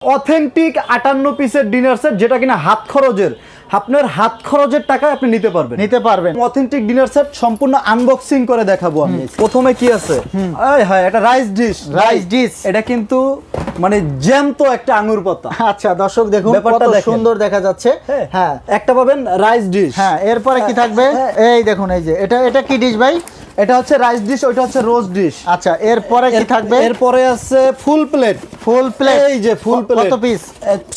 Authentic 58 পিসের dinner set, যেটা কিনা হাত খরচের, আপনার হাত খরচের টাকায় আপনি নিতে পারবেন। অথেন্টিক ডিনার সেট সম্পূর্ণ আনবক্সিং করে দেখাবো আমি। প্রথমে কি আছে, হ্যাঁ এটা রাইস ডিশ। এটা কিন্তু মানে জ্যান্ত একটা আঙ্গুর পাতা। আচ্ছা দর্শক দেখুন কত সুন্দর দেখা যাচ্ছে। হ্যাঁ একটা পাবেন রাইস ডিশ। হ্যাঁ এরপরে কি থাকবে, এই দেখুন এই যে এটা কি ডিশ ভাই? এটা হচ্ছে রাইস ডিশ, ওইটা হচ্ছে রোজ ডিশ। আচ্ছা এরপরে কি থাকবে? এরপরে আছে ফুল প্লেট। এই যে ফুল প্লেট কত পিস?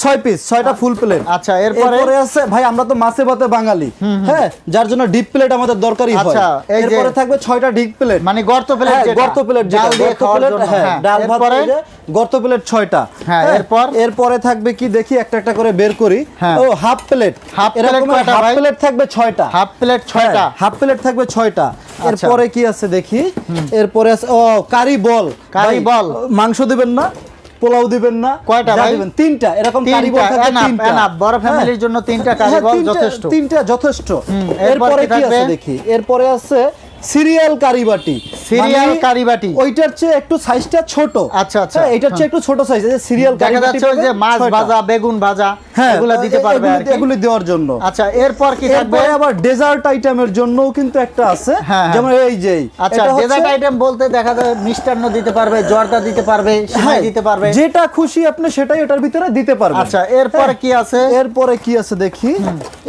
6 পিস, 6টা ফুল প্লেট। আচ্ছা এরপরে আছে ভাই, আমরা তো মাছে ভাতে বাঙালি, হ্যাঁ, যার জন্য ডিপ প্লেট আমাদের দরকারই হয়। আচ্ছা এরপরে থাকবে 6টা ডিপ প্লেট, মানে গর্ত প্লেট, গর্ত প্লেট ডাল দিয়ে খাওয়ার জন্য। হ্যাঁ ডাল ভাত, গর্ত প্লেট 6টা। হ্যাঁ এরপরে থাকবে কি দেখি একটা একটা করে বের করি। ও হাফ প্লেট, এরকম হাফ প্লেট থাকবে 6টা। হাফ প্লেট 6টা, হাফ প্লেট থাকবে 6টা। এরপরে কি আছে দেখি, এরপরে আছে ও কারি বল। মাংস দিবেন না, পোলাও দিবেন না, কয়টা ভাই? দিবেন 3টা। এরকম কারি বল থাকবে 3টা। বড় ফ্যামিলির জন্য 3টা কারি বল যথেষ্ট। 3টা যথেষ্ট। এরপরে কি আছে দেখি, এরপরে আছে সিরিয়াল কারিবাটি। ওইটার চেয়ে একটু সাইজটা ছোট। আচ্ছা আচ্ছা, এটার চেয়ে একটু ছোট সাইজ। এই যে সিরিয়াল কারিবাটি, যে মাছ ভাজা, বেগুন ভাজা, এগুলা দিতে পারবে আর কি, এগুলি দেওয়ার জন্য। আচ্ছা এরপর কি থাকবে? আবার ডেজার্ট আইটেমের জন্যও কিন্তু একটা আছে, যেমন এই যে। আচ্ছা ডেজার্ট আইটেম বলতে দেখা যায় মিষ্টান্ন দিতে পারবে, জর্দা দিতে পারবে, সিমাই দিতে পারবে, যেটা খুশি আপনি সেটাই ওটার ভিতরে দিতে পারবেন। আচ্ছা এরপরে কি আছে? এরপরে কি আছে দেখি,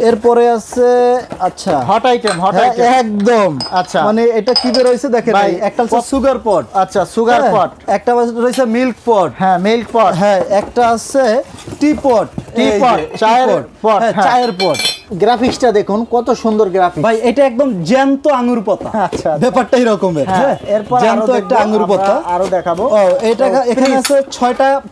এরপরে আছে আচ্ছা হট আইটেম একদম। আচ্ছা মানে এটা কি বের হইছে দেখেন, একটা হচ্ছে সুগার পট। আচ্ছা সুগার পট, একটা রইছে মিল্ক পট। হ্যাঁ মিল্ক পট। হ্যাঁ একটা আছে টি পট, চায়ের পট। গ্রাফিক্সটা দেখুন কত সুন্দর গ্রাফিক্স ভাই, এটা একদম জ্যান্ত আঙ্গুর পাতা। আচ্ছা ব্যাপারটা এরকমের। হ্যাঁ এরপর জ্যান্ত একটা আঙ্গুর পাতা আরো দেখাবো। ও এটা এখানে আছে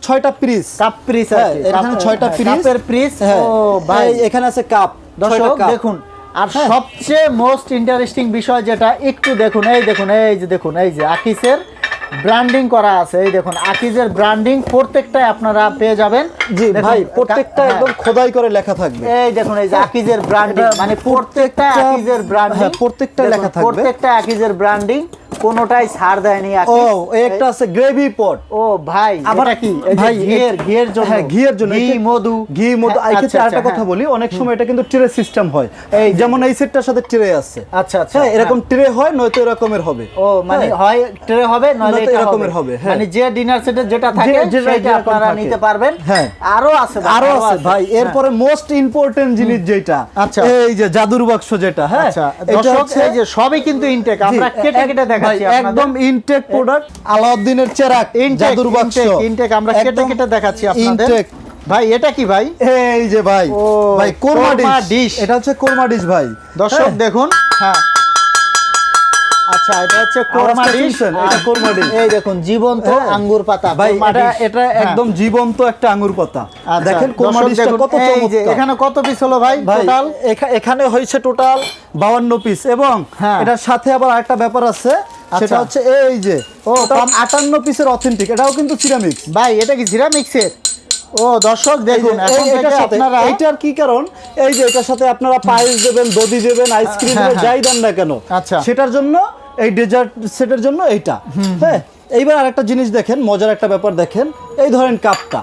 6টা পিস, কাপ পিস আছে এখানে 6টা পিস, কাপের পিস। ও ভাই এখানে আছে কাপ। দর্শক দেখুন, আর সবচেয়ে মোস্ট ইন্টারেস্টিং বিষয় যেটা, একটু দেখুন, এই যে আকিসের ব্র্যান্ডিং করা আছে। এই দেখুন আকিজের ব্র্যান্ডিং প্রত্যেকটাই আপনারা পেয়ে যাবেন। জি ভাই, প্রত্যেকটা একদম খোদাই করে লেখা থাকবে। এই দেখুন এই যে আকিজের ব্র্যান্ডিং, মানে প্রত্যেকটা আকিজের ব্র্যান্ডিং, প্রত্যেকটা লেখা থাকবে, প্রত্যেকটা আকিজের ব্র্যান্ডিং, কোনোটাই ছাড় দেয়নি আকিজ। ও একটা আছে গ্রেভি পট। ও ভাই আবার কি ভাই ঘিয়ের জন্য, ঘিয়ের জন্য ঘি মধু। এই ক্ষেত্রে আরেকটা কথা বলি, অনেক সময় এটা কিন্তু ট্রে সিস্টেম হয়। এই যেমন এই সেটটার সাথে ট্রে আছে। আচ্ছা আচ্ছা, এরকম ট্রে হয়, নয়তো এরকমের হবে। ও মানে হয় ট্রে হবে, নয়তো এরকমের হবে। মানে যে ডিনার সেটে যেটা থাকে সেটা আপনারা নিতে পারবেন। হ্যাঁ আরো আছে ভাই। এরপরে মোস্ট ইম্পর্টেন্ট জিনিস যেটা, আচ্ছা এই যে জাদুর বাক্স যেটা। হ্যাঁ দর্শক এই যে সবই কিন্তু ইনটেক, আমরা কেটে কেটে দেখাচ্ছি আপনাদের, একদম ইনটেক প্রোডাক্ট। আলাউদ্দিনের চেরাগ জাদুর বাক্স ইনটেক, আমরা কেটে কেটে দেখাচ্ছি আপনাদের। ভাই এটা কি ভাই? এই যে ভাই কোরমা ডিশ। এটা হচ্ছে কোরমা ডিশ ভাই। দর্শক দেখুন, হ্যাঁ আচ্ছা এটা হচ্ছে কোরমা ডিশ। এটা কোরমা ডিশ। এই দেখুন জীবন্ত আঙ্গুর পাতা ভাই, এটা একদম জীবন্ত একটা আঙ্গুর পাতা। দেখেন কোরমা ডিশটা কত চমৎকার। এখানে কত পিস হলো ভাই টোটাল? এখানে হইছে টোটাল 52 পিস। এবং এটার সাথে আবার আরেকটা ব্যাপার আছে, সেটা হচ্ছে এই যে 58 পিসের অথেন্টিক। এটাও কিন্তু সিরামিক্স। ভাই এটা কি সিরামিক্সের? ও দর্শক দেখুন, এখন থেকে আপনারা এইটার কি কারণ, এই যে এটার সাথে আপনারা পায়েস দেবেন, দধি দেবেন, আইসক্রিম দেবেন, যাই দেন না কেন, আচ্ছা সেটার জন্য, এই ডেজার্ট সেটের জন্য এইটা। হ্যাঁ এইবার আরেকটা জিনিস দেখেন, মজার একটা ব্যাপার দেখেন। এই ধরেন কাপটা,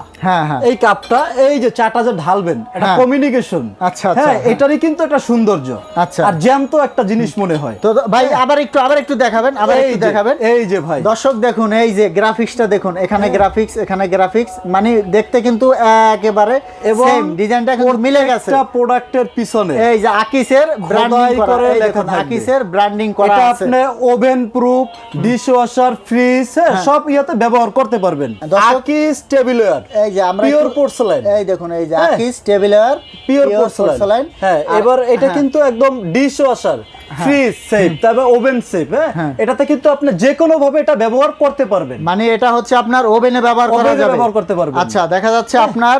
এই কাপটা, এই যে চাটা যে ঢালবেন, এটা কমিউনিকেশন। আচ্ছা হ্যাঁ এটারই কিন্তু একটা সৌন্দর্য। আচ্ছা আর জ্যান্ত একটা জিনিস মনে হয়। তো ভাই আবার একটু দেখাবেন, এই যে ভাই দর্শক দেখুন, এই যে গ্রাফিক্সটা দেখুন, এখানে গ্রাফিক্স, এখানে গ্রাফিক্স, মানে দেখতে কিন্তু একেবারে সেম, ডিজাইনটা কিন্তু মিলে গেছে। একটা প্রোডাক্টের পিছনে এই যে আকিসের ব্র্যান্ডিং করে লেখা থাকবে, আকিসের ব্র্যান্ডিং করা আছে। এটা আপনি ওভেন প্রুফ, ডিশওয়াশার, ফ্রিজ সব ইয়াতে ব্যবহার করতে পারবেন। আকিস টেবিলওয়্যার, এই যে আমরা পিওর পোর্সেলাইন। এই দেখুন এই যে আকিস টেবিলওয়্যার পিওর পোর্সেলাইন। হ্যাঁ এবার এটা কিন্তু একদম ডিশওয়াশার, ফ্রিজ সেফ, তবে ওভেন সেফ। হ্যাঁ এটাতে কিন্তু আপনি যে কোনো ভাবে এটা ব্যবহার করতে পারবেন। মানে এটা হচ্ছে আপনার ওভেনে ব্যবহার করতে পারবেন। আচ্ছা দেখা যাচ্ছে আপনার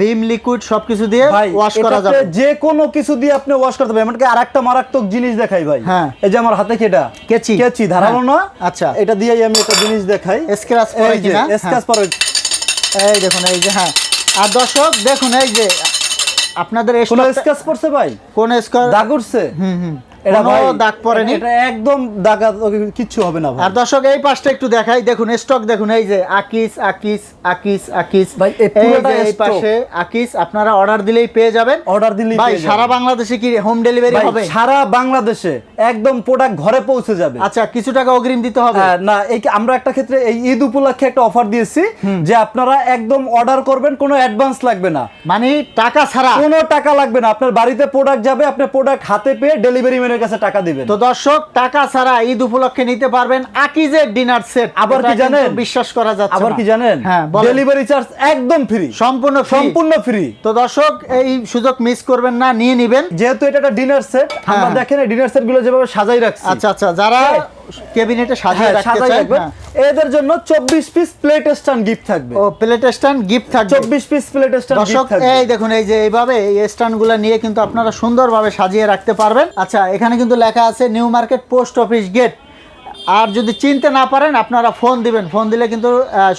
ভিম লিকুইড সবকিছু দিয়ে ওয়াশ করা যাবে, যে কোনো কিছু দিয়ে আপনি ওয়াশ করতে পারবেন। এমনকি আরেকটা মারাত্মক জিনিস দেখাই ভাই। এই যে আমার হাতে কেচি ধারালো না। আচ্ছা এটা দিয়েই আমি একটা জিনিস দেখাই, স্ক্র্যাচ পড়ে কিনা, স্ক্র্যাচ পড়ে। এই দেখুন এই যে, হ্যাঁ আর দর্শক দেখুন এই যে আপনাদের কোন স্ক্র্যাচ পড়ছে ভাই, কোন স্ক্র্যাচ দাগ উঠছে, এটা কোনো ভাই দাগ পড়েনি। এটা একদম দাগ কিচ্ছু হবে না ভাই। আর দর্শক এই পাশটা একটু দেখাই, দেখুন স্টক দেখুন, এই যে আকিস আকিস আকিস আকিস ভাই, এই এই পুরোটা যে এই stock। পাশে আকিস, আপনারা অর্ডার দিলেই পেয়ে যাবেন। অর্ডার দিলেই ভাই পেয়ে যাবেন। সারা বাংলাদেশে কি হোম ডেলিভারি ভাই, হবে? সারা বাংলাদেশে একদম প্রোডাক্ট ঘরে পৌঁছে যাবে। আচ্ছা, কিছু টাকা অগ্রিম দিতে হবে? না, এই আমরা একটা ক্ষেত্রে এই ঈদ উপলক্ষে একটা অফার দিয়েছি যে আপনারা একদম অর্ডার করবেন, কোনো অ্যাডভান্স লাগবে না, মানে টাকা ছাড়া। কোনো টাকা লাগবে না, আপনার বাড়িতে প্রোডাক্ট যাবে, আপনি প্রোডাক্ট হাতে পেয়ে ডেলিভারি ম্যানের কাছে টাকা দিবেন। তো দর্শক টাকা ছাড়া ঈদ উপলক্ষে নিতে পারবেন আকিজের ডিনার সেট। আবার কি জানেন? বিশ্বাস করা যাচ্ছে আবার না। কি জানেন? হ্যাঁ, বলেন। ডেলিভারি চার্জ একদম ফ্রি, সম্পূর্ণ সম্পূর্ণ ফ্রি। তো দর্শক এই সুযোগ মিস করবেন না, নিয়ে নেবেন। যেহেতু এটা একটা ডিনার সেট, আমরা হ্যাঁ। দেখেন এই ডিনার সেট গুলো যেভাবে সাজাই রাখছি। আচ্ছা আচ্ছা, যারা ক্যাবিনেটে সাজিয়ে হ্যাঁ, রাখতে সাজাই চান, রাখবেন। এদের জন্য 24 পিস প্লেট স্ট্যান্ড গিফট থাকবে। ও প্লেট স্ট্যান্ড গিফট থাকবে। 24 পিস প্লেট স্ট্যান্ড দর্শক গিফট থাকবে। এই দেখুন, এই যে এইভাবে এই স্ট্যান্ডগুলো নিয়ে কিন্তু আপনারা সুন্দরভাবে সাজিয়ে রাখতে পারবেন। আচ্ছা, এখানে কিন্তু লেখা আছে new market post office gate. আর যদি চিনতে না পারেন আপনারা ফোন দিবেন, ফোন দিলে কিন্তু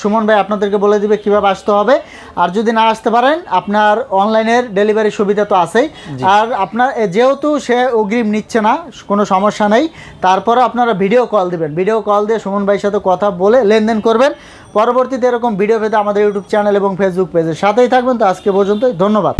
সুমন ভাই আপনাদেরকে বলে দিবে কিভাবে আসতে হবে। আর যদি না আসতে পারেন আপনার অনলাইনের ডেলিভারি সুবিধা তো আছেই। আর আপনার যেহেতু সে অগ্রিম নিচ্ছে না, কোনো সমস্যা নেই, তারপরে আপনারা ভিডিও কল দিবেন, ভিডিও কল দিয়ে সুমন ভাইয়ের সাথে কথা বলে লেনদেন করবেন। পরবর্তীতে এরকম ভিডিও পেতে আমাদের ইউটিউব চ্যানেল এবং ফেসবুক পেজের সাথেই থাকবেন। তো আজকে পর্যন্তই, ধন্যবাদ।